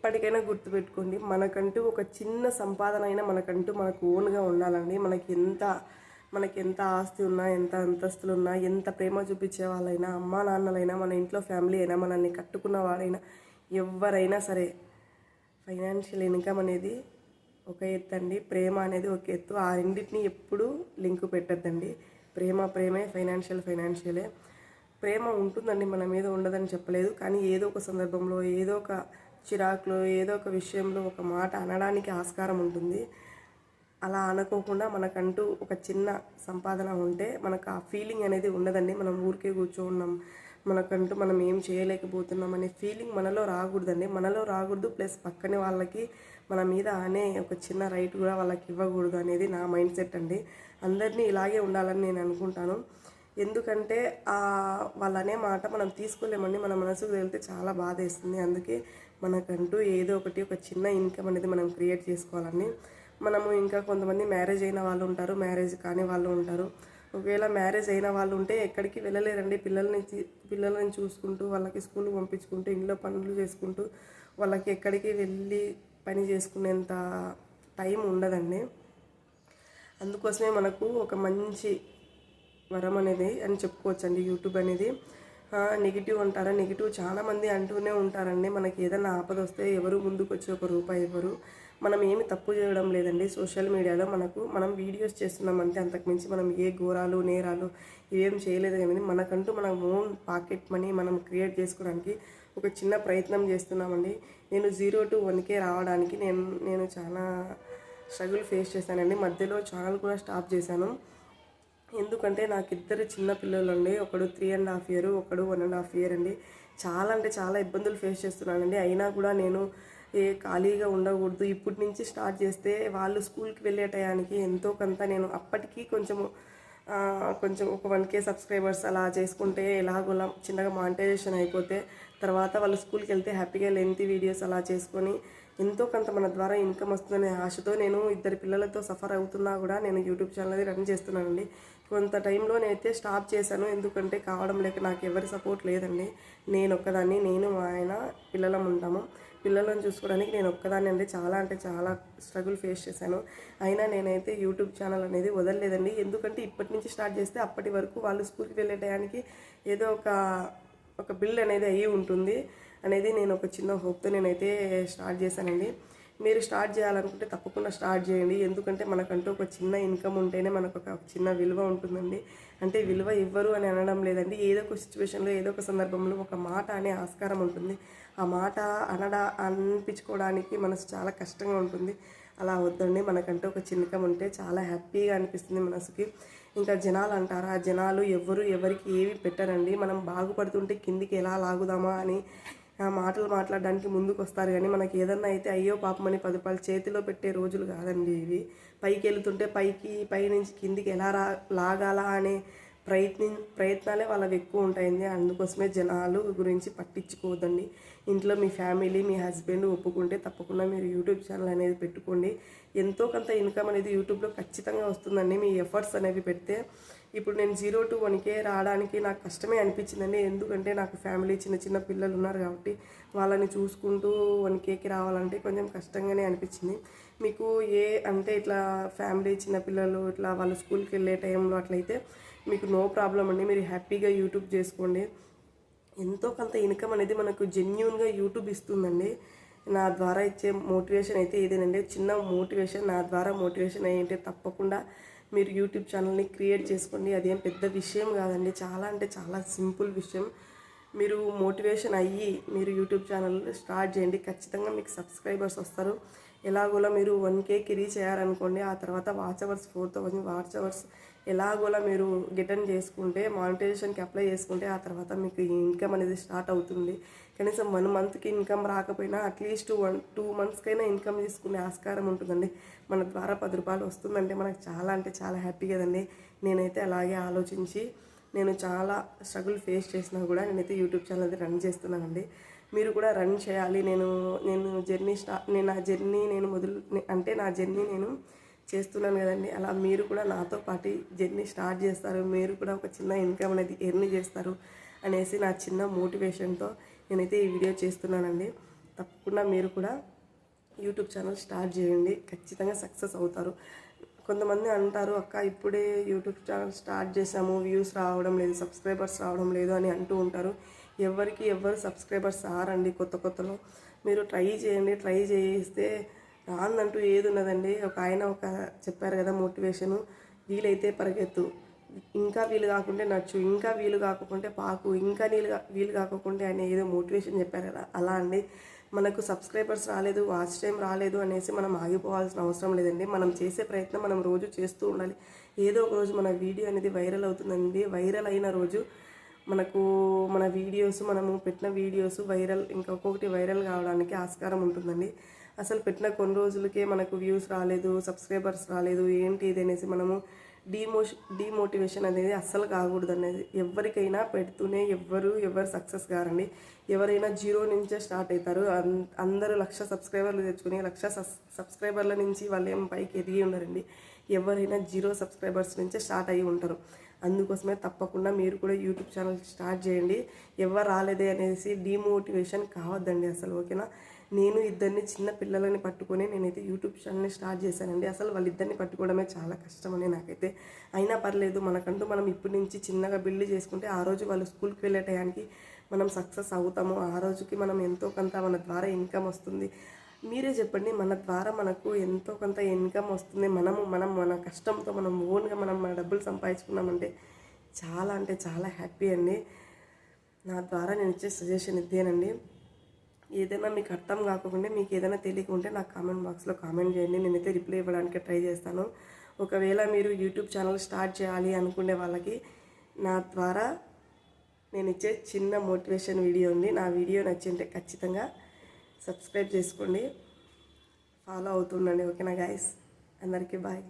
ఎప్పటికైనా గుర్తుపెట్టుకోండి, మనకంటూ ఒక చిన్న సంపాదన అయినా మనకు ఓన్గా ఉండాలండి. మనకి ఎంత ఆస్తి ఉన్నా, ఎంత అంతస్తులు ఉన్నా, ఎంత ప్రేమ చూపించే వాళ్ళైనా, అమ్మా నాన్నలైనా, మన ఇంట్లో ఫ్యామిలీ అయినా, మనల్ని కట్టుకున్న వాడైనా, ఎవరైనా సరే ఫైనాన్షియల్ ఇన్కమ్ అనేది ఒక ఎత్తు అండి, ప్రేమ అనేది ఒక ఎత్తు. ఆ రెండింటిని ఎప్పుడూ లింకు పెట్టద్దండి. ప్రేమే, ఫైనాన్షియలే. ప్రేమ ఉంటుందండి, మన మీద ఉండదని చెప్పలేదు, కానీ ఏదో ఒక సందర్భంలో, ఏదో ఒక చిరాకులో, ఏదో ఒక విషయంలో ఒక మాట అనడానికి ఆస్కారం ఉంటుంది. అలా అనుకోకుండా మనకంటూ ఒక చిన్న సంపాదన ఉంటే మనకు ఆ ఫీలింగ్ అనేది ఉండదండి. మనం ఊరికే కూర్చోన్నాం, మనకంటూ మనం ఏం చేయలేకపోతున్నాం అనే ఫీలింగ్ మనలో రాకూడదండి. మనలో రాకూడదు, ప్లస్ పక్కనే వాళ్ళకి మన మీద అనే ఒక చిన్న రైట్ కూడా వాళ్ళకి ఇవ్వకూడదు అనేది నా మైండ్ సెట్ అండి. అందరినీ ఇలాగే ఉండాలని నేను అనుకుంటాను. ఎందుకంటే వాళ్ళనే మాట మనం తీసుకోలేమండి. మన మనసుకు వెళ్తే చాలా బాధ వేస్తుంది. అందుకే మనకంటూ ఏదో ఒకటి ఒక చిన్న ఇన్కమ్ అనేది మనం క్రియేట్ చేసుకోవాలని. మనము ఇంకా కొంతమంది మ్యారేజ్ అయిన వాళ్ళు ఉంటారు, మ్యారేజ్ కాని వాళ్ళు ఉంటారు. ఒకవేళ మ్యారేజ్ అయిన వాళ్ళు ఉంటే ఎక్కడికి వెళ్ళలేరండి. పిల్లలని చూసుకుంటూ, వాళ్ళకి స్కూల్కి పంపించుకుంటూ, ఇంట్లో పనులు చేసుకుంటూ, వాళ్ళకి ఎక్కడికి వెళ్ళి పని చేసుకునేంత టైం ఉండదండి. అందుకోసమే మనకు ఒక మంచి వరం అనేది అని చెప్పుకోవచ్చండి యూట్యూబ్ అనేది. నెగిటివ్ అంటారా, నెగిటివ్ చాలామంది అంటూనే ఉంటారండి. మనకి ఏదైనా ఆపద వస్తే ఎవరు ముందుకు వచ్చి ఒక రూపాయి ఇవ్వరు. మనం ఏమి తప్పు చేయడం లేదండి. సోషల్ మీడియాలో మనం వీడియోస్ చేస్తున్నామంటే, అంతకుమించి మనం ఏ ఘోరాలు నేరాలు ఇవేం చేయలేదు కానీ మనకంటూ మన ఓన్ పాకెట్ మనీ మనం క్రియేట్ చేసుకోవడానికి ఒక చిన్న ప్రయత్నం చేస్తున్నామండి. నేను 0 to 1K రావడానికి నేను చాలా స్ట్రగుల్ ఫేస్ చేశానండి. మధ్యలో ఛానల్ కూడా స్టాప్ చేశాను. ఎందుకంటే నాకు ఇద్దరు చిన్న పిల్లలు అండి. ఒకడు 3.5 years, ఒకడు 1.5 years అండి. చాలా అంటే చాలా ఇబ్బందులు ఫేస్ చేస్తున్నానండి. అయినా కూడా నేను ఖాళీగా ఉండకూడదు, ఇప్పటి నుంచి స్టార్ట్ చేస్తే వాళ్ళు స్కూల్కి వెళ్ళే టయానికి ఎంతో కొంత నేను అప్పటికి కొంచెం ఒక 1K సబ్స్క్రైబర్స్ అలా చేసుకుంటే, ఎలాగోలా చిన్నగా మానిటైజేషన్ అయిపోతే తర్వాత వాళ్ళు స్కూల్కి వెళ్తే హ్యాపీగా లెంతీ వీడియోస్ అలా చేసుకొని ఎంతో కొంత మన ద్వారా ఇన్కమ్ వస్తుందనే ఆశతో నేను ఇద్దరు పిల్లలతో సఫర్ అవుతున్నా కూడా నేను యూట్యూబ్ ఛానల్ అది రన్ చేస్తున్నానండి. కొంత టైంలో నేనైతే స్టాప్ చేశాను. ఎందుకంటే కావడం లేక, నాకు ఎవరి సపోర్ట్ లేదండి. నేను ఒక్కదాన్ని, మా ఆయన పిల్లలం ఉంటాము. పిల్లలను చూసుకోవడానికి నేను ఒక్కదాన్ని అండి. చాలా అంటే చాలా స్ట్రగుల్ ఫేస్ చేశాను. అయినా నేనైతే యూట్యూబ్ ఛానల్ అనేది వదలలేదండి. ఎందుకంటే ఇప్పటి నుంచి స్టార్ట్ చేస్తే అప్పటి వరకు వాళ్ళు స్కూల్కి వెళ్ళే టయానికి ఏదో ఒక బిల్ అనేది అయ్యి ఉంటుంది అనేది నేను ఒక చిన్న హోప్తో నేనైతే స్టార్ట్ చేశానండి. మీరు స్టార్ట్ చేయాలనుకుంటే తప్పకుండా స్టార్ట్ చేయండి. ఎందుకంటే మనకంటూ ఒక చిన్న ఇన్కమ్ ఉంటేనే మనకు ఒక చిన్న విలువ ఉంటుందండి. అంటే విలువ ఇవ్వరు అని అనడం లేదండి. ఏదో ఒక సిచ్యువేషన్లో, ఏదో ఒక సందర్భంలో ఒక మాట అనే ఆస్కారం ఉంటుంది. ఆ మాట అనిపించుకోవడానికి మనసు చాలా కష్టంగా ఉంటుంది. అలా వద్దండి. మనకంటూ ఒక చిన్నకం ఉంటే చాలా హ్యాపీగా అనిపిస్తుంది మనసుకి. ఇంకా జనాలు అంటారా, జనాలు ఎవరికి ఏవి పెట్టరండి. మనం బాగుపడుతుంటే కిందికి ఎలా లాగుదామా అని మాటలు మాట్లాడడానికి ముందుకు వస్తారు. కానీ మనకి ఏదన్నా అయితే అయ్యో పాపమని 10 రూపాయలు చేతిలో పెట్టే రోజులు కాదండి ఇవి. పైకి వెళ్తుంటే పై నుంచి కిందికి ఎలా లాగాలా అనే ప్రయత్నాలే వాళ్ళవి ఎక్కువ ఉంటాయండి. అందుకోసమే జనాలు గురించి పట్టించుకోవద్దండి. ఇంట్లో మీ ఫ్యామిలీ, మీ హస్బెండ్ ఒప్పుకుంటే తప్పకుండా మీరు యూట్యూబ్ ఛానల్ అనేది పెట్టుకోండి. ఎంతో కొంత ఇన్కమ్ అనేది యూట్యూబ్లో ఖచ్చితంగా వస్తుందండి, మీ ఎఫర్ట్స్ అనేవి పెడితే. ఇప్పుడు నేను 0 to 1K రావడానికి నాకు కష్టమే అనిపించిందండి. ఎందుకంటే నాకు ఫ్యామిలీ, చిన్న పిల్లలు ఉన్నారు కాబట్టి వాళ్ళని చూసుకుంటూ 1Kకి రావాలంటే కొంచెం కష్టంగానే అనిపించింది. మీకు అంటే ఇట్లా ఫ్యామిలీ, చిన్నపిల్లలు ఇట్లా వాళ్ళు స్కూల్కి వెళ్ళే టైంలో అట్లయితే మీకు నో ప్రాబ్లం అండి. మీరు హ్యాపీగా యూట్యూబ్ చేసుకోండి. ఎంతో కొంత ఇన్కమ్ అనేది మనకు జెన్యూన్గా యూట్యూబ్ ఇస్తుందండి. నా ద్వారా ఇచ్చే మోటివేషన్ అయితే ఇదేనండి, చిన్న మోటివేషన్. నా ద్వారా మోటివేషన్ అయ్యింటే తప్పకుండా మీరు యూట్యూబ్ ఛానల్ని క్రియేట్ చేసుకోండి. అదేం పెద్ద విషయం కాదండి, చాలా అంటే చాలా సింపుల్ విషయం. మీరు మోటివేషన్ అయ్యి మీరు యూట్యూబ్ ఛానల్ స్టార్ట్ చేయండి. ఖచ్చితంగా మీకు సబ్స్క్రైబర్స్ వస్తారు. ఎలాగోలా మీరు 1Kకి రీచ్ అయ్యారనుకోండి, ఆ తర్వాత వాచ్ అవర్స్ 4000 వాచ్ అవర్స్ ఎలాగోలా మీరు గెటన్ చేసుకుంటే, మానిటైజేషన్కి అప్లై చేసుకుంటే ఆ తర్వాత మీకు ఇన్కమ్ అనేది స్టార్ట్ అవుతుంది. కనీసం 1 monthకి ఇన్కమ్ రాకపోయినా అట్లీస్ట్ 2 monthskైనా ఇన్కమ్ తీసుకునే ఆస్కారం ఉంటుందండి. మన ద్వారా 10 రూపాయలు వస్తుందంటే మనకు చాలా అంటే చాలా హ్యాపీ కదండి. నేనైతే అలాగే ఆలోచించి నేను చాలా స్ట్రగుల్ ఫేస్ చేసినా కూడా నేనైతే యూట్యూబ్ ఛానల్ అది రన్ చేస్తున్నానండి. మీరు కూడా రన్ చేయాలి. నేను నా జర్నీ నేను చేస్తున్నాను కదండి. అలా మీరు కూడా నాతో పాటు జర్నీ స్టార్ట్ చేస్తారు. మీరు కూడా ఒక చిన్న ఇన్కమ్ అనేది ఎర్న్ చేస్తారు అనేసి నా చిన్న మోటివేషన్తో నేనైతే ఈ వీడియో చేస్తున్నానండి. తప్పకుండా మీరు కూడా యూట్యూబ్ ఛానల్ స్టార్ట్ చేయండి, ఖచ్చితంగా సక్సెస్ అవుతారు. కొంతమంది అంటారు, అక్క ఇప్పుడే యూట్యూబ్ ఛానల్ స్టార్ట్ చేసాము, వ్యూస్ రావడం లేదు, సబ్స్క్రైబర్స్ రావడం లేదు అని అంటూ ఉంటారు. ఎవరు సబ్స్క్రైబర్స్ రారండి కొత్తలో. మీరు ట్రై చేయండి, ట్రై చేస్తే రానంటూ ఏది ఉన్నదండి. ఒక చెప్పారు కదా మోటివేషను, వీలైతే పరిగెత్తు, ఇంకా వీలు కాకుంటే నచ్చు, ఇంకా వీలు కాకుంటే పాకు, ఇంకా వీలు కాకుంటే అని ఏదో మోటివేషన్ చెప్పారు కదా, అలా అండి. మనకు సబ్స్క్రైబర్స్ రాలేదు, వాచ్ టైం రాలేదు అనేసి మనం ఆగిపోవాల్సిన అవసరం లేదండి. మనం చేసే ప్రయత్నం మనం రోజు చేస్తూ ఉండాలి. ఏదో ఒక రోజు మన వీడియో అనేది వైరల్ అవుతుందండి. వైరల్ అయిన రోజు మనకు మన వీడియోస్, మనము పెట్టిన వీడియోస్ ఇంకొకటి వైరల్ కావడానికి ఆస్కారం ఉంటుందండి. అసలు పెట్టిన కొన్ని రోజులకే మనకు వ్యూస్ రాలేదు, సబ్స్క్రైబర్స్ రాలేదు, ఏంటి ఇది అనేసి మనము డిమోటివేషన్ అనేది అస్సలు కాకూడదు అనేది. ఎవరికైనా పెడుతూనే ఎవరు సక్సెస్ కారండి. ఎవరైనా జీరో నుంచే స్టార్ట్ అవుతారు. అందరూ 1,00,000 సబ్స్క్రైబర్లు తెచ్చుకుని 1,00,000 సబ్స్క్రైబర్ల నుంచి వాళ్ళు ఏం పైకి ఎదిగి ఉన్నారండి. ఎవరైనా 0 సబ్స్క్రైబర్స్ నుంచే స్టార్ట్ అయ్యి ఉంటారు. అందుకోసమే తప్పకుండా మీరు కూడా యూట్యూబ్ ఛానల్ స్టార్ట్ చేయండి. ఎవరు రాలేదే అనేసి డిమోటివేషన్ కావద్దండి అసలు, ఓకేనా. నేను ఇద్దరిని చిన్న పిల్లలని పట్టుకొని నేనైతే యూట్యూబ్ ఛానల్ని స్టార్ట్ చేశానండి. అసలు వాళ్ళిద్దరిని పట్టుకోవడమే చాలా కష్టమని నాకైతే. అయినా పర్లేదు, మనకంటూ మనం ఇప్పటి నుంచి చిన్నగా బిల్డ్ చేసుకుంటే ఆ రోజు వాళ్ళు స్కూల్కి వెళ్ళే టయానికి మనం సక్సెస్ అవుతాము. ఆ రోజుకి మనం ఎంతో కొంత మన ద్వారా ఇన్కమ్ వస్తుంది. మీరే చెప్పండి, మన ద్వారా మనకు ఎంతో కొంత ఇన్కమ్ వస్తుంది. మనం మన కష్టంతో మనం ఓన్గా మన డబ్బులు సంపాదించుకున్నామంటే చాలా అంటే చాలా హ్యాపీ అండి. నా ద్వారా నేను ఇచ్చే సజెషన్ ఇదేనండి. ఏదైనా మీకు అర్థం కాకుండా మీకు ఏదైనా తెలియకుంటే నాకు కామెంట్ బాక్స్లో కామెంట్ చేయండి, నేనైతే రిప్లై ఇవ్వడానికి ట్రై చేస్తాను. ఒకవేళ మీరు యూట్యూబ్ ఛానల్ స్టార్ట్ చేయాలి అనుకునే వాళ్ళకి నా ద్వారా నేను ఇచ్చే చిన్న మోటివేషన్ వీడియో ఉంది. నా వీడియో నచ్చింటే ఖచ్చితంగా సబ్స్క్రైబ్ చేసుకోండి, ఫాలో అవుతుండండి, ఓకేనా గాయస్. అందరికీ బాయ్.